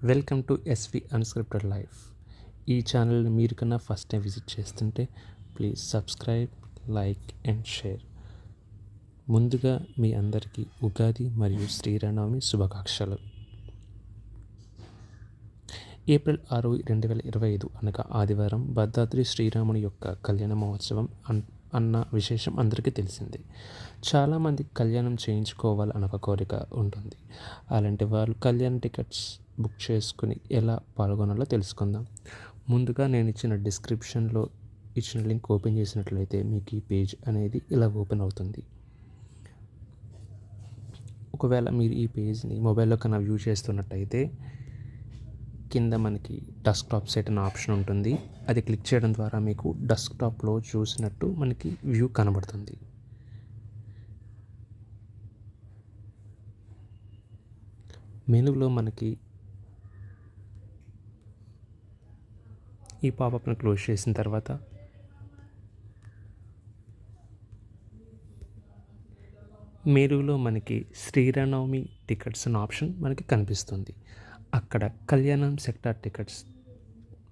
Welcome to SV unscripted life. ఈ ఛానల్ని మీరు కన్నా ఫస్ట్ టైం విజిట్ చేస్తుంటే please subscribe, like and share. ముందుగా మీ అందరికీ ఉగాది మరియు శ్రీరామనవమి శుభాకాంక్షలు. ఏప్రిల్ 6, 2025 అనగా ఆదివారం భద్రాద్రి శ్రీరాముని యొక్క కళ్యాణ మహోత్సవం అన్న విశేషం అందరికీ తెలిసిందే. చాలామంది కళ్యాణం చేయించుకోవాలన్న ఒక కోరిక ఉంటుంది. అలాంటి వాళ్ళు కళ్యాణ టికెట్స్ బుక్ చేసుకుని ఎలా పాల్గొనాలో తెలుసుకుందాం. ముందుగా నేను ఇచ్చిన డిస్క్రిప్షన్లో ఇచ్చిన లింక్ ఓపెన్ చేసినట్లయితే మీకు ఈ పేజ్ అనేది ఇలా ఓపెన్ అవుతుంది. ఒకవేళ మీరు ఈ పేజ్ని మొబైల్లో కన్నా వ్యూ చేస్తున్నట్టయితే కింద మనకి డెస్క్టాప్ సెట్ అనే ఆప్షన్ ఉంటుంది. అది క్లిక్ చేయడం ద్వారా మీకు డెస్క్టాప్లో చూసినట్టు మనకి వ్యూ కనబడుతుంది. మెనూలో మనకి ఈ పాపప్ని క్లోజ్ చేసిన తర్వాత మెనూలో మనకి శ్రీరామనవమి టికెట్స్ అనే ఆప్షన్ మనకి కనిపిస్తుంది. అక్కడ కళ్యాణం సెక్టార్ టికెట్స్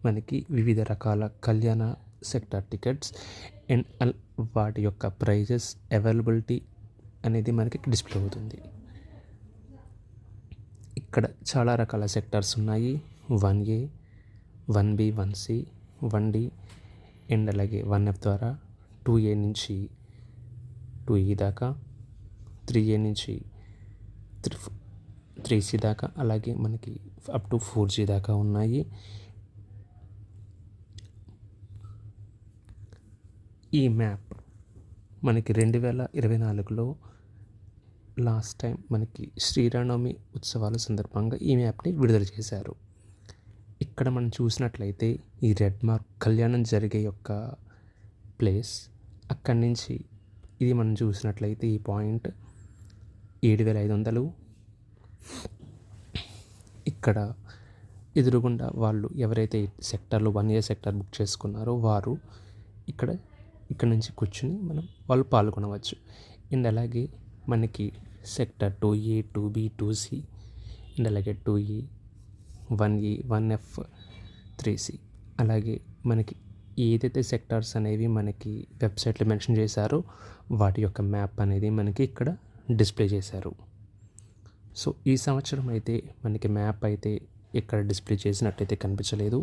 మనకి వివిధ రకాల కళ్యాణ సెక్టార్ టికెట్స్ అండ్ వాటి యొక్క ప్రైజెస్ అవైలబిలిటీ అనేది మనకి డిస్ప్లే అవుతుంది. ఇక్కడ చాలా రకాల సెక్టార్స్ ఉన్నాయి. 1A, 1B, 1C, 1D and అలాగే 1F ద్వారా 2A నుంచి 2E దాకా, 3A నుంచి 3C దాకా, అలాగే మనకి అప్ టు 4G దాకా ఉన్నాయి. ఈ మ్యాప్ మనకి 2024లో లాస్ట్ టైం మనకి శ్రీరామనవమి ఉత్సవాల సందర్భంగా ఈ మ్యాప్ని విడుదల చేశారు. ఇక్కడ మనం చూసినట్లయితే ఈ రెడ్ మార్క్ కళ్యాణం జరిగే యొక్క ప్లేస్, అక్కడి నుంచి ఇది మనం చూసినట్లయితే ఈ పాయింట్ 7,500. ఇక్కడ ఎదురుగుండా వాళ్ళు ఎవరైతే సెక్టార్లో 1A సెక్టార్ బుక్ చేసుకున్నారో వారు ఇక్కడ నుంచి కూర్చుని వాళ్ళు పాల్గొనవచ్చు. అండ్ అలాగే మనకి sector 2A, 2B, 2C and అలాగే 2E, 1E, 1F, 3C అలాగే మనకి ఏదైతే సెక్టార్స్ అనేవి మనకి వెబ్సైట్లో మెన్షన్ చేశారో వాటి యొక్క మ్యాప్ అనేది మనకి ఇక్కడ డిస్ప్లే చేశారు. సో ఈ సంవత్సరం అయితే మనకి మ్యాప్ అయితే ఇక్కడ డిస్ప్లే చేసినట్టయితే కనిపించలేదు.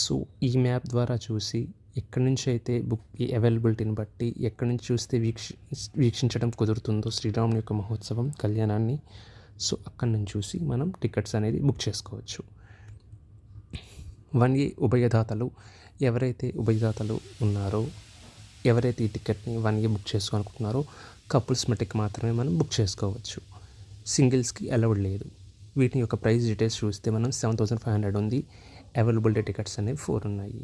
సో ఈ మ్యాప్ ద్వారా చూసి ఎక్కడి నుంచి అయితే బుక్ అవైలబిలిటీని బట్టి ఎక్కడి నుంచి చూస్తే వీక్షించడం కుదురుతుందో శ్రీరాముని యొక్క మహోత్సవం కళ్యాణాన్ని, సో అక్కడి నుంచి చూసి మనం టికెట్స్ అనేది బుక్ చేసుకోవచ్చు. 1A ఉభయదాతలు ఎవరైతే ఉన్నారో, ఎవరైతే ఈ టికెట్ని 1A బుక్ చేసుకోవాలనుకుంటున్నారో కపుల్స్ మట్టికి మాత్రమే మనం బుక్ చేసుకోవచ్చు. సింగిల్స్కి అలౌడ్ లేదు. వీటి యొక్క ప్రైస్ డీటెయిల్స్ చూస్తే మనం 7,500 ఉంది. అవైలబిలిటీ టికెట్స్ అనేవి 4 ఉన్నాయి.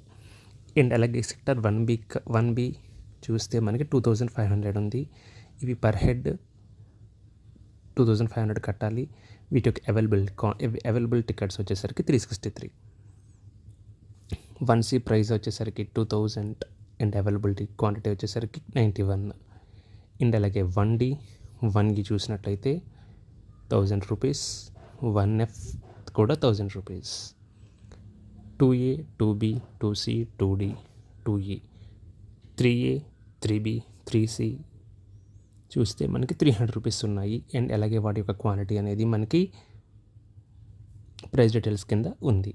అండ్ అలాగే సెక్టర్ 1B చూస్తే మనకి 2,500 ఉంది. ఇవి పర్ హెడ్ 2,500 కట్టాలి. వీటి యొక్క అవైలబుల్ టికెట్స్ వచ్చేసరికి 363. 1C ప్రైస్ వచ్చేసరికి 2,000 అండ్ అవైలబిలిటీ క్వాంటిటీ వచ్చేసరికి 91. అండ్ అలాగే 1E చూసినట్లయితే 1,000 రూపీస్. 1F కూడా 1,000 rupees. 2A, 2B, 2C, 2D, 2E, 3A, 3B, 3C చూస్తే మనకి 300 రూపీస్ ఉన్నాయి. అండ్ అలాగే వాటి యొక్క క్వాంటిటీ అనేది మనకి ప్రైస్ డీటెయిల్స్ కింద ఉంది.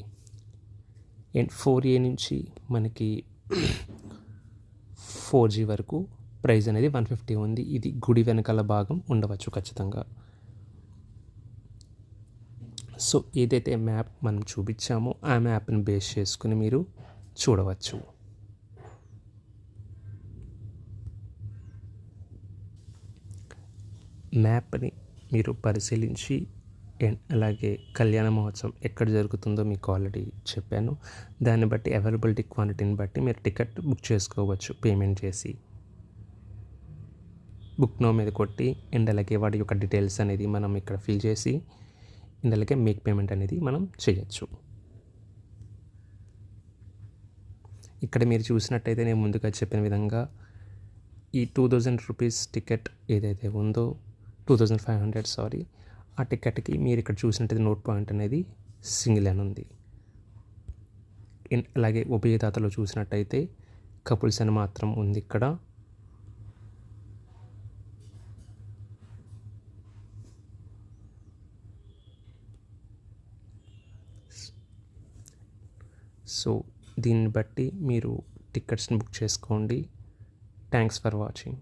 అండ్ 4A నుంచి మనకి 4G వరకు ప్రైస్ అనేది 150 ఉంది. ఇది గుడి వెనకాల భాగం ఉండవచ్చు ఖచ్చితంగా. సో ఏదైతే మ్యాప్ మనం చూపించామో ఆ మ్యాప్ని బేస్ చేసుకుని మీరు చూడవచ్చు. మ్యాప్ని మీరు పరిశీలించి అండ్ అలాగే కళ్యాణ మహోత్సవం ఎక్కడ జరుగుతుందో మీకు ఆల్రెడీ చెప్పాను. దాన్ని బట్టి అవైలబిలిటీ క్వాంటిటీని బట్టి మీరు టికెట్ బుక్ చేసుకోవచ్చు పేమెంట్ చేసి. బుక్ నో మీద కొట్టి అండ్ అలాగే వాటి యొక్క డీటెయిల్స్ అనేది మనం ఇక్కడ ఫిల్ చేసి అండ్ అలాగే మేక్ పేమెంట్ అనేది మనం చేయొచ్చు. ఇక్కడ మీరు చూసినట్టయితే నేను ముందుగా చెప్పిన విధంగా ఈ 2,000 రూపీస్ టికెట్ ఏదైతే ఉందో 2,500 ఆ టికెట్కి మీరు ఇక్కడ చూసినట్టయితే నోట్ పాయింట్ అనేది సింగిల్ అని ఉంది. అలాగే ఉభయదాతలో చూసినట్టయితే కపుల్స్ అని మాత్రం ఉంది ఇక్కడ. సో దీన్ని బట్టి మీరు టికెట్స్ని బుక్ చేసుకోండి. Thanks for watching.